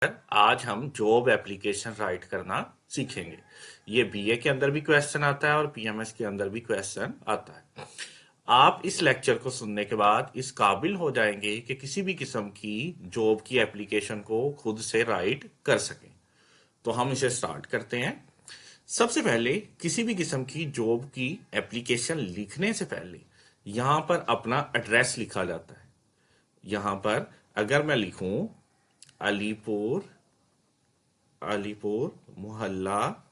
आज हम job application right करना सीखेंगे। ये बीए के अंदर भी क्वेश्चन आता है और पीएमएस के अंदर भी क्वेश्चन आता है। आप इस लेक्चर को सुनने के बाद इस काबिल हो जाएंगे कि किसी भी किस्म की जॉब की एप्लीकेशन को खुद से राइट कर सकें। तो हम इसे स्टार्ट करते हैं। सबसे पहले किसी भी किस्म की जॉब की एप्लीकेशन लिखने से पहले यहाँ पर अपना एड्रेस लिखा जाता है। यहाँ पर अगर मैं लिखूं अलीपुर अलीपुर मोहल्ला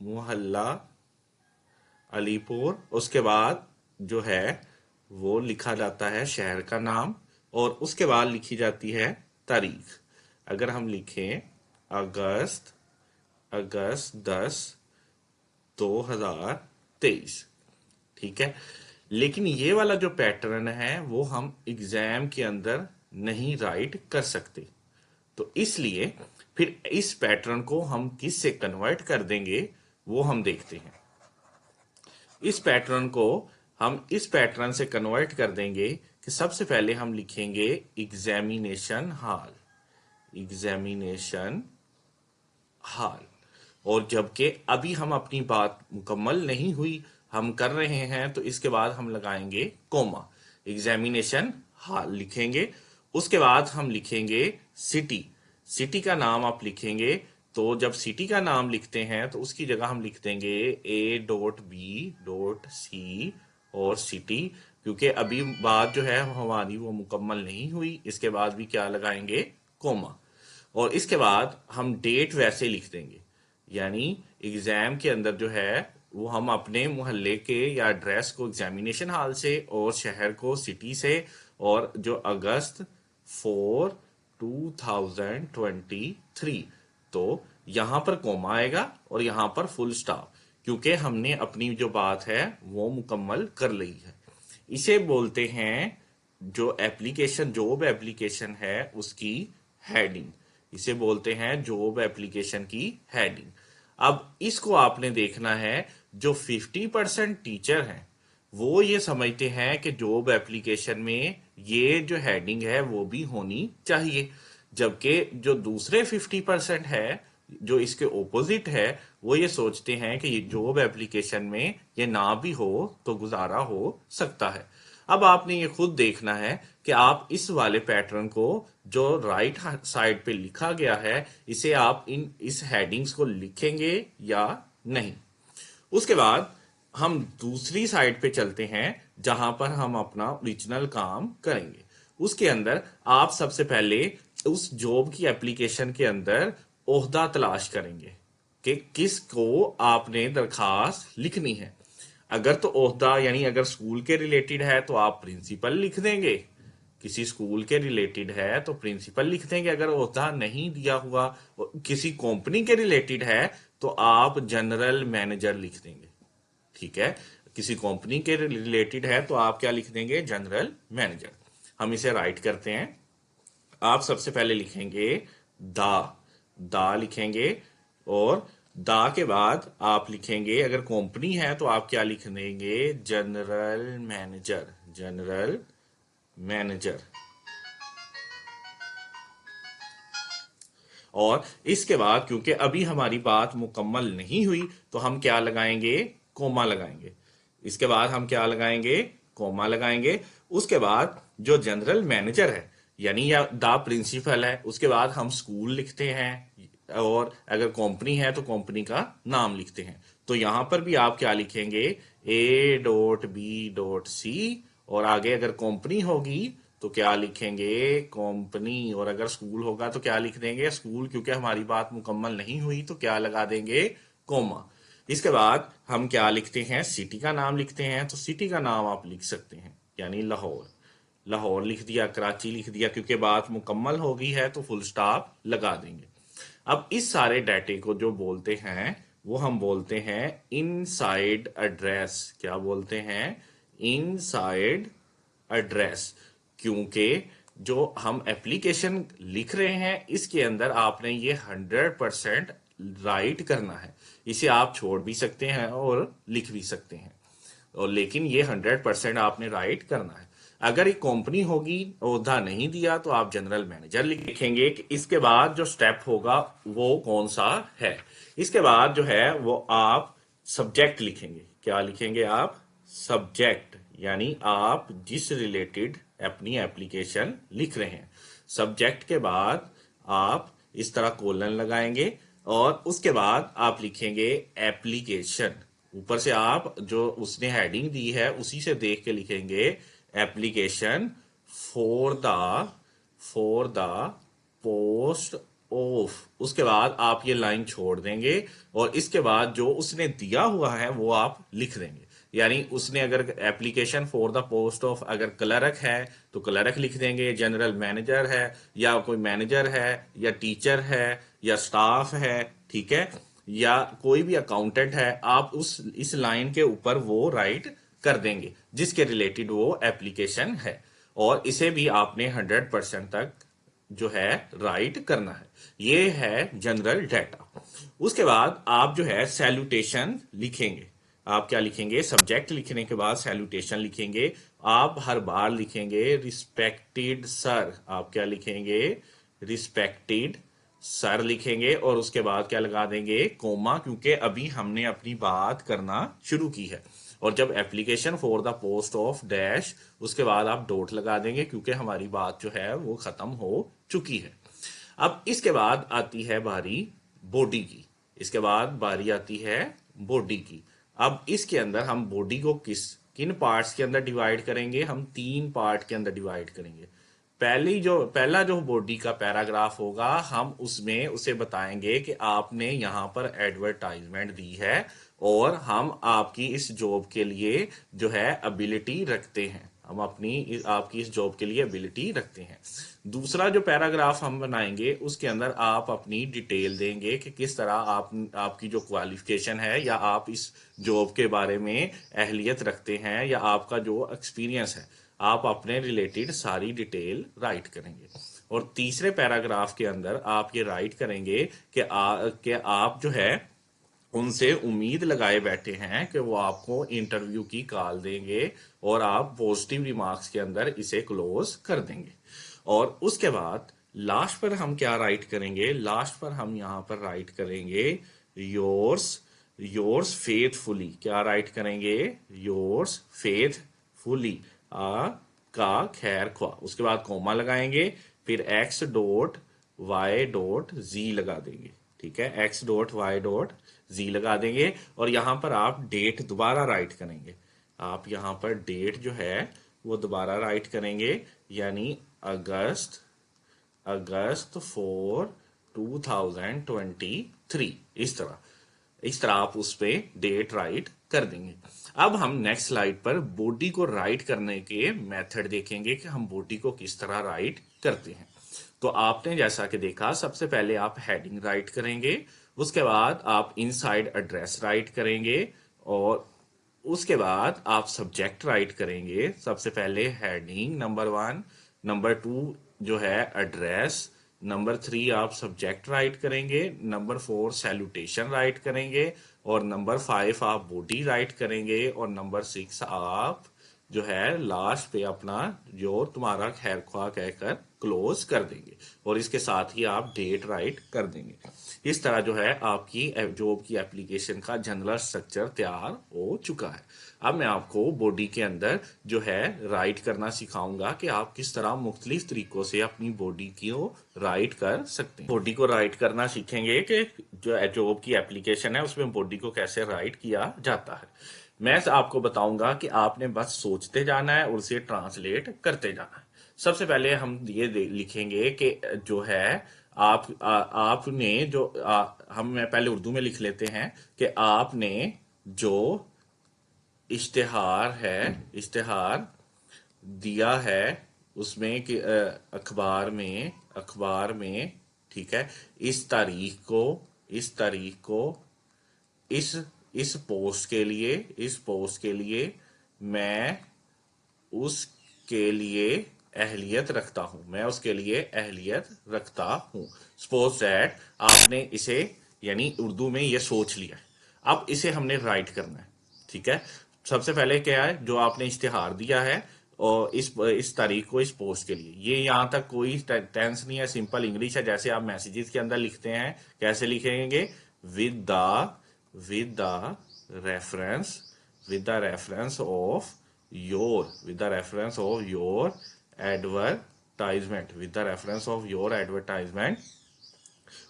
मोहल्ला अलीपुर, उसके बाद जो है वो लिखा जाता है शहर का नाम और उसके बाद लिखी जाती है तारीख। अगर हम लिखें अगस्त अगस्त 10 2023, ठीक है। लेकिन ये वाला जो पैटर्न है वो हम एग्जाम के अंदर नहीं राइट कर सकते। तो इसलिए फिर इस पैटर्न को हम किस से कन्वर्ट कर देंगे वो हम देखते हैं। इस पैटर्न को हम इस पैटर्न से कन्वर्ट कर देंगे कि सबसे पहले हम लिखेंगे एग्जामिनेशन हॉल, एग्जामिनेशन हॉल। और जबकि अभी हम अपनी बात मुकम्मल नहीं हुई, हम कर रहे हैं, तो इसके बाद हम लगाएंगे कोमा। एग्जामिनेशन हॉल लिखेंगे, उसके बाद हम लिखेंगे सिटी। सिटी का नाम आप लिखेंगे, तो जब सिटी का नाम लिखते हैं तो उसकी जगह हम लिख देंगे A.B.C और सिटी, क्योंकि अभी बात जो है हमारी वो मुकम्मल नहीं हुई। इसके बाद भी क्या लगाएंगे, कोमा। और इसके बाद हम डेट वैसे लिख देंगे, यानी एग्जाम के अंदर जो है वो हम अपने मोहल्ले के या एड्रेस को एग्जामिनेशन हॉल से और शहर को सिटी से, और जो अगस्त 4 2023, तो यहां पर कोमा आएगा और यहां पर फुल स्टॉप, क्योंकि हमने अपनी जो बात है वो मुकम्मल कर ली है। इसे बोलते हैं, जो एप्लीकेशन जॉब एप्लीकेशन है उसकी हेडिंग। इसे बोलते हैं जॉब एप्लीकेशन की हेडिंग। अब इसको आपने देखना है, जो 50% टीचर हैं वो ये समझते हैं कि जॉब एप्लीकेशन में ये जो हेडिंग है वो भी होनी चाहिए, जबकि जो दूसरे 50% है जो इसके ओपोजिट है वो ये सोचते हैं कि ये जॉब एप्लीकेशन में ये ना भी हो तो गुजारा हो सकता है। अब आपने ये खुद देखना है कि आप इस वाले पैटर्न को जो राइट साइड पे लिखा गया है इसे आप इस हेडिंग्स को लिखेंगे या नहीं। उसके बाद हम दूसरी साइड पे चलते हैं जहां पर हम अपना ओरिजिनल काम करेंगे। उसके अंदर आप सबसे पहले उस जॉब की एप्लीकेशन के अंदर ओहदा तलाश करेंगे कि किसको आपने दरखास्त लिखनी है। अगर तो ओहदा यानी अगर स्कूल के रिलेटेड है तो आप प्रिंसिपल लिख देंगे, किसी स्कूल के रिलेटेड है तो प्रिंसिपल लिख देंगे। अगर ओहदा नहीं दिया हुआ, किसी कंपनी के रिलेटेड है तो आप जनरल मैनेजर लिख देंगे, ठीक है। किसी कंपनी के रिलेटेड है तो आप क्या लिख देंगे, जनरल मैनेजर। हम इसे राइट करते हैं। आप सबसे पहले लिखेंगे दा, दा लिखेंगे, और दा के बाद आप लिखेंगे, अगर कंपनी है तो आप क्या लिख देंगे, जनरल मैनेजर, जनरल मैनेजर। और इसके बाद क्योंकि अभी हमारी बात मुकम्मल नहीं हुई तो हम क्या लगाएंगे, कोमा लगाएंगे। इसके बाद हम क्या लगाएंगे, कोमा लगाएंगे। उसके बाद जो जनरल मैनेजर है यानी या द प्रिंसिपल है, उसके बाद हम स्कूल लिखते हैं, और अगर कंपनी है तो कंपनी का नाम लिखते हैं। तो यहां पर भी आप क्या लिखेंगे, A.B.C, और आगे अगर कंपनी होगी तो क्या लिखेंगे, कंपनी, और अगर स्कूल होगा तो क्या लिख देंगे, स्कूल, क्योंकि हमारी बात मुकम्मल नहीं हुई तो क्या लगा देंगे, कोमा। इसके बाद हम क्या लिखते हैं, सिटी का नाम लिखते हैं। तो सिटी का नाम आप लिख सकते हैं, यानी लाहौर, लाहौर लिख दिया, कराची लिख दिया, क्योंकि बात मुकम्मल हो गई है तो फुल स्टॉप लगा देंगे। अब इस सारे डाटे को जो बोलते हैं वो हम बोलते हैं इनसाइड एड्रेस। क्या बोलते हैं, इनसाइड एड्रेस, क्योंकि जो हम एप्लीकेशन लिख रहे हैं इसके अंदर आपने ये 100% राइट करना है। इसे आप छोड़ भी सकते हैं और लिख भी सकते हैं, और लेकिन ये 100% आपने राइट करना है। अगर एक कंपनी होगी, ओहदा नहीं दिया, तो आप जनरल मैनेजर लिखेंगे कि इसके बाद जो स्टेप होगा वो कौन सा है। इसके बाद जो है वो आप सब्जेक्ट लिखेंगे। क्या लिखेंगे आप? सब्जेक्ट, यानी आप जिस रिलेटेड अपनी एप्लीकेशन लिख रहे हैं। सब्जेक्ट के बाद आप इस तरह कोलन लगाएंगे और उसके बाद आप लिखेंगे एप्लीकेशन। ऊपर से आप जो उसने हेडिंग दी है उसी से देख के लिखेंगे application for the post of. उसके बाद आप ये लाइन छोड़ देंगे और इसके बाद जो उसने दिया हुआ है वो आप लिख देंगे। यानी उसने अगर application for the post of अगर क्लर्क है तो क्लर्क लिख देंगे, जनरल मैनेजर है या कोई मैनेजर है या टीचर है या स्टाफ है, ठीक है, या कोई भी अकाउंटेंट है, आप उस इस लाइन के ऊपर वो राइट कर देंगे जिसके रिलेटेड वो एप्लीकेशन है। और इसे भी आपने 100% तक जो है राइट करना है। ये है जनरल डाटा। उसके बाद आप जो है सैल्यूटेशन लिखेंगे। आप क्या लिखेंगे? सब्जेक्ट लिखने के बाद सैल्यूटेशन लिखेंगे। आप हर बार लिखेंगे रिस्पेक्टेड सर। आप क्या लिखेंगे? रिस्पेक्टेड सर लिखेंगे और उसके बाद क्या लगा देंगे? कोमा, क्योंकि अभी हमने अपनी बात करना शुरू की है। और जब application for the post of dash, उसके बाद आप डॉट लगा देंगे क्योंकि हमारी बात जो है वो खत्म हो चुकी है। अब इसके बाद आती है बारी बॉडी की। इसके बाद बारी आती है बॉडी की। अब इसके अंदर हम बॉडी को किन पार्ट्स के अंदर डिवाइड करेंगे? हम 3 पार्ट के अंदर डिवाइड करेंगे। पहला जो बॉडी का पैराग्राफ होगा, हम उसमें उसे बताएंगे कि आपने यहाँ पर एडवर्टाइजमेंट दी है और हम आपकी इस जॉब के लिए जो है एबिलिटी रखते हैं। हम आपकी इस जॉब के लिए एबिलिटी रखते हैं। दूसरा जो पैराग्राफ हम बनाएंगे उसके अंदर आप अपनी डिटेल देंगे कि किस तरह आपकी जो क्वालिफिकेशन है या आप इस जॉब के बारे में अहलियत रखते हैं या आपका जो एक्सपीरियंस है, आप अपने रिलेटेड सारी डिटेल राइट करेंगे। और तीसरे पैराग्राफ के अंदर आप ये राइट करेंगे कि आप जो है उनसे उम्मीद लगाए बैठे हैं कि वो आपको इंटरव्यू की कॉल देंगे और आप पॉजिटिव रिमार्क्स के अंदर इसे क्लोज कर देंगे। और उसके बाद लास्ट पर हम क्या राइट करेंगे? लास्ट पर हम यहाँ पर राइट करेंगे योर्स फेथफुली। क्या राइट करेंगे? योर्स फेथफुली का खैर ख्वाह। उसके बाद कोमा लगाएंगे, फिर X dot Y dot Z लगा देंगे। ठीक है, X dot Y dot Z लगा देंगे और यहां पर आप डेट दोबारा राइट करेंगे। आप यहां पर डेट जो है वो दोबारा राइट करेंगे, यानी अगस्त 4 2023। इस तरह आप उस पे डेट राइट कर देंगे। अब हम नेक्स्ट स्लाइड पर बॉडी को राइट करने के मेथड देखेंगे कि हम बॉडी को किस तरह राइट करते हैं। तो आपने जैसा कि देखा, सबसे पहले आप हेडिंग राइट करेंगे, उसके बाद आप इनसाइड एड्रेस राइट करेंगे और उसके बाद आप सब्जेक्ट राइट करेंगे। सबसे पहले हेडिंग नंबर 1, नंबर 2 जो है एड्रेस, नंबर 3 आप सब्जेक्ट राइट करेंगे, नंबर 4 सैल्यूटेशन राइट करेंगे और नंबर 5 आप बॉडी राइट करेंगे और नंबर 6 आप जो है लास्ट पे अपना जो तुम्हारा खैर ख्वाह कहकर क्लोज कर देंगे और इसके साथ ही आप डेट राइट कर देंगे। इस तरह जो है आपकी जॉब की एप्लीकेशन का जनरल स्ट्रक्चर तैयार हो चुका है। अब मैं आपको बॉडी के अंदर जो है राइट करना सिखाऊंगा कि आप किस तरह मुख्तलिफ तरीकों से अपनी बॉडी को राइट कर सकते हैं। बॉडी को राइट करना सीखेंगे कि जो जॉब की एप्लीकेशन है उसमें बॉडी को कैसे राइट किया जाता है। मैं आपको बताऊंगा कि आपने बस सोचते जाना है और उसे ट्रांसलेट करते जाना है। सबसे पहले हम ये लिखेंगे कि जो है आपने जो मैं पहले उर्दू में लिख लेते हैं कि आपने जो इश्तिहार दिया है उसमें कि अखबार में, ठीक है, इस तारीख को इस पोस्ट के लिए मैं उसके लिए अहलियत रखता हूं। सपोज दैट आपने इसे यानी उर्दू में ये सोच लिया, अब इसे हमने राइट करना है। ठीक है, सबसे पहले क्या है, जो आपने इश्तिहार दिया है और इस तारीख को इस पोस्ट के लिए। ये यहाँ तक कोई टेंस नहीं है, सिंपल इंग्लिश है, जैसे आप मैसेजेस के अंदर लिखते हैं। कैसे लिखेंगे? With the reference with the reference of your advertisement, with the reference of your advertisement.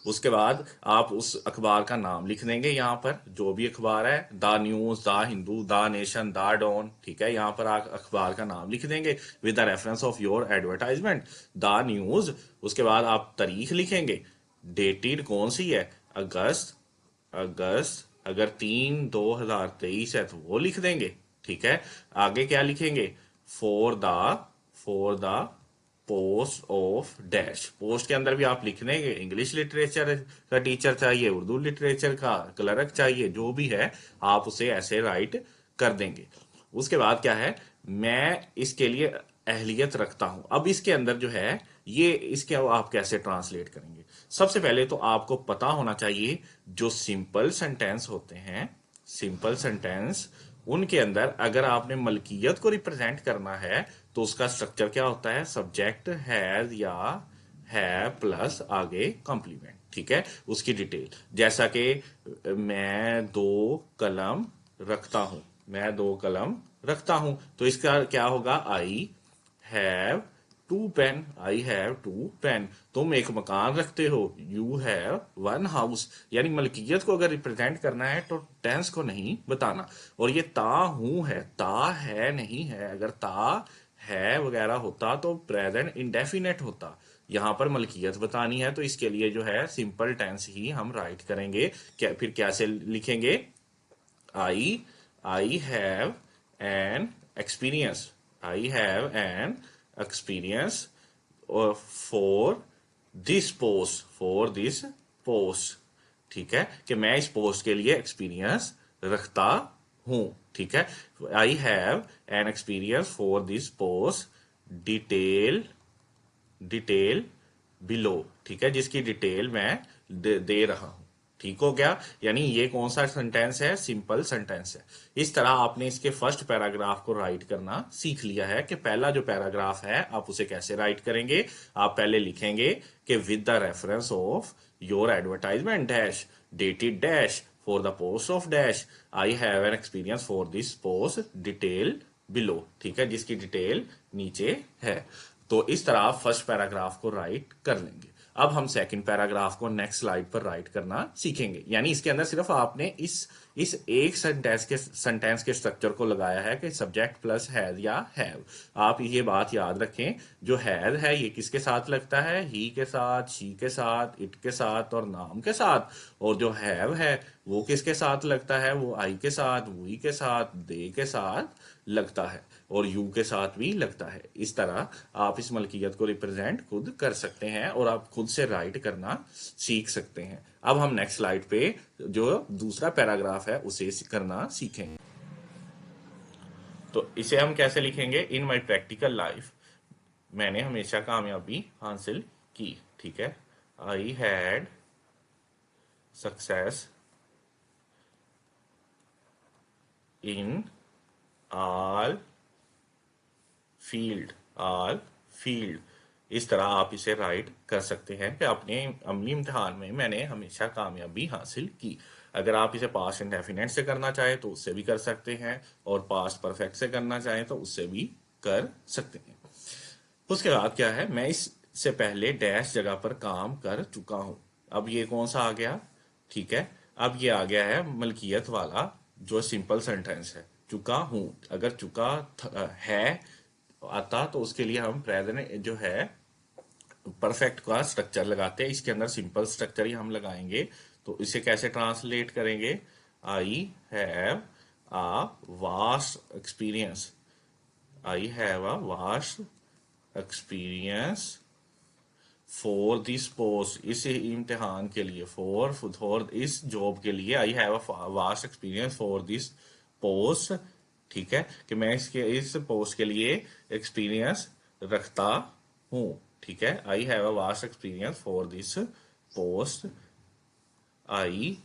उसके बाद आप उस अखबार का नाम लिख देंगे, यहाँ पर जो भी अखबार है, the News, the Hindu, the Nation, the Dawn, ठीक है। यहाँ पर आप अखबार का नाम लिख देंगे with the reference of your advertisement, the news. उसके बाद आप तारीख लिखेंगे, डेटेड कौन सी है? अगस्त, अगर 3/2023 है तो वो लिख देंगे, ठीक है। आगे क्या लिखेंगे? For the post of dash. Post के अंदर भी आप लिख देंगे, इंग्लिश लिटरेचर का टीचर चाहिए, उर्दू लिटरेचर का क्लर्क चाहिए, जो भी है आप उसे ऐसे राइट कर देंगे। उसके बाद क्या है? मैं इसके लिए अहलियत रखता हूं। अब इसके अंदर जो है ये, इसके आप कैसे ट्रांसलेट करेंगे? सबसे पहले तो आपको पता होना चाहिए जो सिंपल सेंटेंस होते हैं, सिंपल सेंटेंस, उनके अंदर अगर आपने मलकियत को रिप्रेजेंट करना है तो उसका स्ट्रक्चर क्या होता है? सब्जेक्ट हैज या है प्लस आगे कॉम्प्लीमेंट, ठीक है। उसकी डिटेल, जैसा कि मैं 2 कलम रखता हूं, मैं 2 कलम रखता हूं, तो इसका क्या होगा? Have I have 2 pen. तुम एक मकान रखते हो, यू हैव 1 हाउस। यानी मलकियत को अगर रिप्रेजेंट करना है तो टेंस को नहीं बताना। और ये ता हूं है, ता है नहीं है। अगर ता है वगैरह होता तो प्रेजेंट इंडेफिनेट होता। यहां पर मलकियत बतानी है तो इसके लिए जो है सिंपल टेंस ही हम राइट करेंगे। क्या फिर कैसे लिखेंगे? I I have an experience, I have an experience for this post, ठीक है, कि मैं इस पोस्ट के लिए एक्सपीरियंस रखता हूं, ठीक है। I have an experience for this post, detail below, ठीक है, जिसकी डिटेल मैं दे रहा हूं। ठीक हो गया? यानी ये कौन सा सेंटेंस है? सिंपल सेंटेंस है। इस तरह आपने इसके फर्स्ट पैराग्राफ को राइट करना सीख लिया है कि पहला जो पैराग्राफ है आप उसे कैसे राइट करेंगे। आप पहले लिखेंगे कि with the reference of your advertisement dash, dated dash, for the post of dash, I have an experience for this post, detail below, ठीक है, जिसकी डिटेल नीचे है। तो इस तरह आप फर्स्ट पैराग्राफ को राइट कर लेंगे। अब हम सेकंड पैराग्राफ को नेक्स्ट स्लाइड पर राइट करना सीखेंगे। यानी इसके अंदर सिर्फ आपने इस एक सेंटेंस के स्ट्रक्चर को लगाया है कि सब्जेक्ट प्लस हैज या हैव। आप ये बात याद रखें, जो हैज है ये किसके साथ लगता है? ही के साथ, शी के साथ, इट के साथ और नाम के साथ। और जो हैव है वो किसके साथ लगता है? वो आई के साथ, वी के साथ, दे के साथ लगता है और यू के साथ भी लगता है। इस तरह आप इस मलकियत को रिप्रेजेंट खुद कर सकते हैं और आप खुद से राइट करना सीख सकते हैं। अब हम नेक्स्ट स्लाइड पे जो दूसरा पैराग्राफ है उसे करना सीखेंगे। तो इसे हम कैसे लिखेंगे? इन माई प्रैक्टिकल लाइफ, मैंने हमेशा कामयाबी हासिल की, ठीक है। I had success in all field. इस तरह आप इसे राइट कर सकते हैं कि अपने अमली इम्तिहान में मैंने हमेशा कामयाबी हासिल की। अगर आप इसे पास्ट इंडेफिनेट से करना चाहें तो उससे भी कर सकते हैं, और पास्ट परफेक्ट से करना चाहें तो उससे भी कर सकते हैं। उसके बाद क्या है? मैं इससे पहले डैश जगह पर काम कर चुका हूं। अब ये कौन सा आ गया? ठीक है, अब ये आ गया है मलकियत वाला जो सिंपल सेंटेंस है, चुका हूं। अगर चुका है आता तो उसके लिए हम प्रेजेंट जो है परफेक्ट का स्ट्रक्चर लगाते हैं। इसके अंदर सिंपल स्ट्रक्चर ही हम लगाएंगे। तो इसे कैसे ट्रांसलेट करेंगे? आई have a vast experience, I have a vast experience for this post, इस इम्तिहान के लिए, फॉर इस जॉब के लिए, आई have a vast experience for this post, ठीक है, कि मैं इस पोस्ट के लिए एक्सपीरियंस रखता हूं, ठीक है। I have a vast experience for this post, I,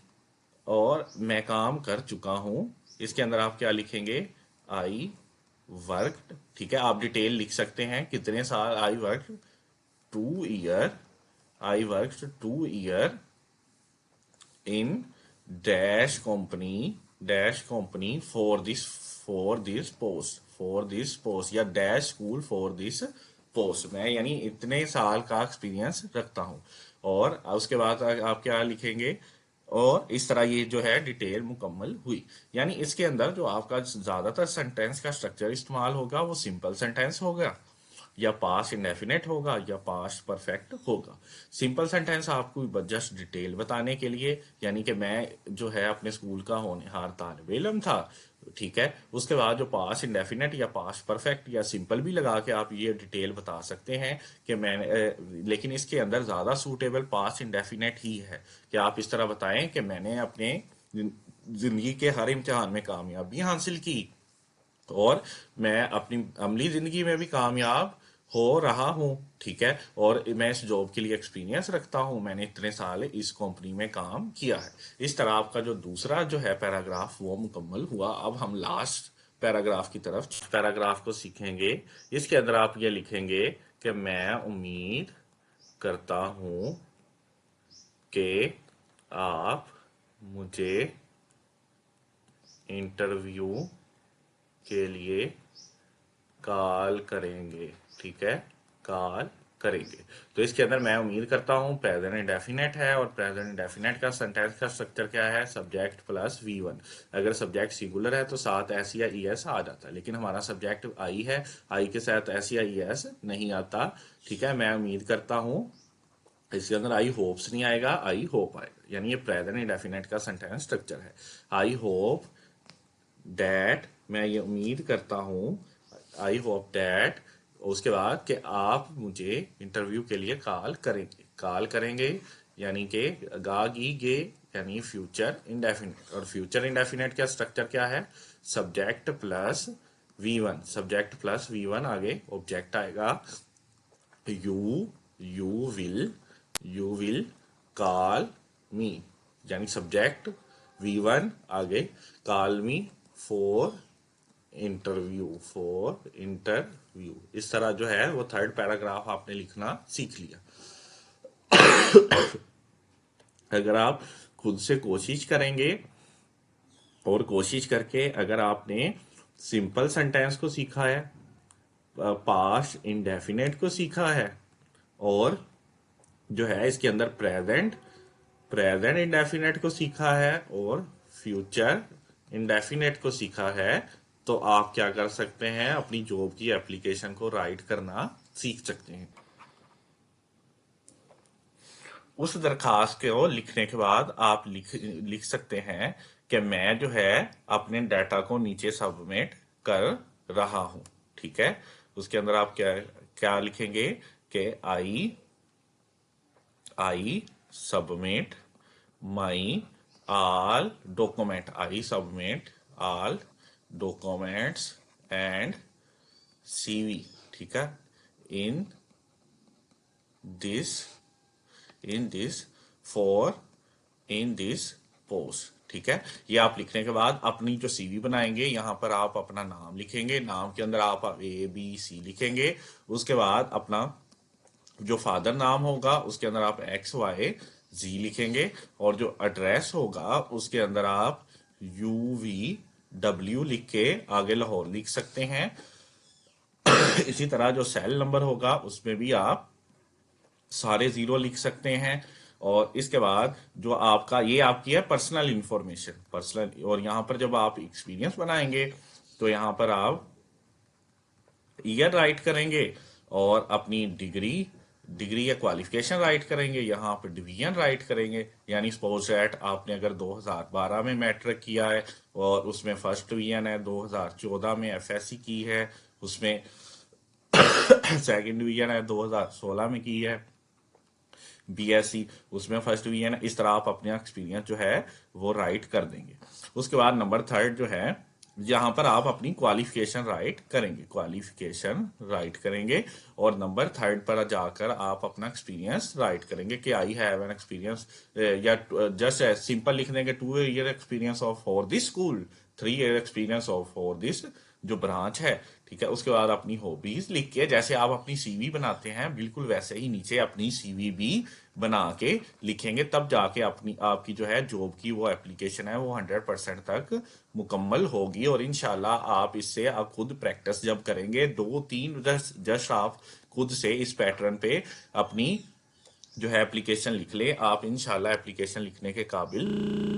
और मैं काम कर चुका हूं। इसके अंदर आप क्या लिखेंगे? आई वर्कड, ठीक है, आप डिटेल लिख सकते हैं कितने साल। I work 2 year, I work 2 year in dash company for this post या dash school for this post. मैं यानी इतने साल का एक्सपीरियंस रखता हूं। और उसके बाद आप क्या लिखेंगे, और इस तरह ये जो है डिटेल मुकम्मल हुई। यानी इसके अंदर जो आपका ज्यादातर सेंटेंस का स्ट्रक्चर इस्तेमाल होगा वो सिंपल सेंटेंस होगा, या पास्ट इंडेफिनेट होगा, या पास्ट परफेक्ट होगा। सिंपल सेंटेंस आपको जस्ट डिटेल बताने के लिए, यानी कि मैं जो है अपने स्कूल का होनहार तालिब इल्म था, ठीक है। उसके बाद जो पास्ट इंडेफिनेट या पास्ट परफेक्ट या सिंपल भी लगा के आप ये डिटेल बता सकते हैं कि लेकिन इसके अंदर ज्यादा सूटेबल पास्ट इंडेफिनेट ही है कि आप इस तरह बताएं कि मैंने अपने जिंदगी के हर इम्तिहान में कामयाबी हासिल की, और मैं अपनी अमली जिंदगी में भी कामयाब हो रहा हूँ, ठीक है। और मैं इस जॉब के लिए एक्सपीरियंस रखता हूँ, मैंने इतने साल इस कंपनी में काम किया है। इस तरह आपका जो दूसरा जो है पैराग्राफ वो मुकम्मल हुआ। अब हम लास्ट पैराग्राफ की तरफ पैराग्राफ को सीखेंगे। इसके अंदर आप ये लिखेंगे कि मैं उम्मीद करता हूँ कि आप मुझे इंटरव्यू के लिए कॉल करेंगे, ठीक है, कॉल करेंगे। तो इसके अंदर मैं उम्मीद करता हूं प्रेजेंट इंडेफिनेट है, और प्रेजेंट इंडेफिनेट का सेंटेंस का स्ट्रक्चर क्या है, सब्जेक्ट प्लस V1। अगर सब्जेक्ट सिंगुलर है तो साथ एस या ईएस आ जाता है, लेकिन हमारा सब्जेक्ट आई है, आई के साथ एस या ईएस नहीं आता, ठीक है। मैं उम्मीद करता हूं, इसके अंदर आई होप्स नहीं आएगा, आई होप आएगा। यानी ये प्रेजेंट इंडेफिनेट का सेंटेंस स्ट्रक्चर है। आई होप दैट, मैं ये उम्मीद करता हूं, आई होप दैट, उसके बाद कि आप मुझे इंटरव्यू के लिए कॉल करेंगे, यानी कि गागी गे, यानी फ्यूचर इंडेफिनेट। और फ्यूचर इंडेफिनेट का स्ट्रक्चर क्या है, subject plus V1, subject plus V1 आगे ऑब्जेक्ट आएगा। You you you will call मी, यानी सब्जेक्ट V1 आगे कॉल मी फॉर इंटरव्यू। इस तरह जो है वो थर्ड पैराग्राफ आपने लिखना सीख लिया। अगर आप खुद से कोशिश करेंगे और कोशिश करके अगर आपने सिंपल सेंटेंस को सीखा है, पास्ट इंडेफिनेट को सीखा है, और जो है इसके अंदर प्रेजेंट इंडेफिनेट को सीखा है, और फ्यूचर इंडेफिनेट को सीखा है, तो आप क्या कर सकते हैं, अपनी जॉब की एप्लीकेशन को राइट करना सीख सकते हैं। उस दरखास्त को लिखने के बाद आप लिख सकते हैं कि मैं जो है अपने डाटा को नीचे सबमिट कर रहा हूं, ठीक है। उसके अंदर आप क्या क्या लिखेंगे कि I submit my all documents and CV, ठीक है, इन दिस पोस्ट, ठीक है। ये आप लिखने के बाद अपनी जो CV बनाएंगे, यहां पर आप अपना नाम लिखेंगे, नाम के अंदर आप ABC लिखेंगे। उसके बाद अपना जो फादर नाम होगा उसके अंदर आप XYZ लिखेंगे, और जो एड्रेस होगा उसके अंदर आप UVW लिख के आगे लाहौर लिख सकते हैं। इसी तरह जो सेल नंबर होगा उसमें भी आप सारे 0 लिख सकते हैं। और इसके बाद जो आपका ये आपकी है पर्सनल इंफॉर्मेशन, और यहां पर जब आप एक्सपीरियंस बनाएंगे तो यहां पर आप ईयर राइट करेंगे, और अपनी डिग्री या क्वालिफिकेशन राइट करेंगे, यहाँ पर डिवीजन राइट करेंगे। यानी सपोज दैट आपने अगर 2012 में मैट्रिक किया है और उसमें फर्स्ट डिवीजन है, 2014 में FSC की है, उसमें सेकंड डिवीजन है, 2016 में की है BSc, उसमें फर्स्ट डिवीजन है। इस तरह आप अपने एक्सपीरियंस जो है वो राइट कर देंगे। उसके बाद नंबर थर्ड जो है, यहां पर आप अपनी क्वालिफिकेशन राइट करेंगे, और नंबर थर्ड पर जाकर आप अपना एक्सपीरियंस राइट करेंगे कि आई हैव एन एक्सपीरियंस, या जस्ट सिंपल लिख देंगे 2 year experience of for this school, 3 year experience of for this जो ब्रांच है, ठीक है। उसके बाद अपनी हॉबीज लिख के, जैसे आप अपनी सीवी बनाते हैं बिल्कुल वैसे ही नीचे अपनी सीवी भी बना के लिखेंगे, तब जाके अपनी आपकी जो है जॉब की वो एप्लीकेशन है वो 100% तक मुकम्मल होगी। और इंशाल्लाह आप इससे आप खुद प्रैक्टिस जब करेंगे 2-3 जस्ट आप खुद से इस पैटर्न पे अपनी जो है एप्लीकेशन लिख ले, आप इंशाल्लाह एप्लीकेशन लिखने के काबिल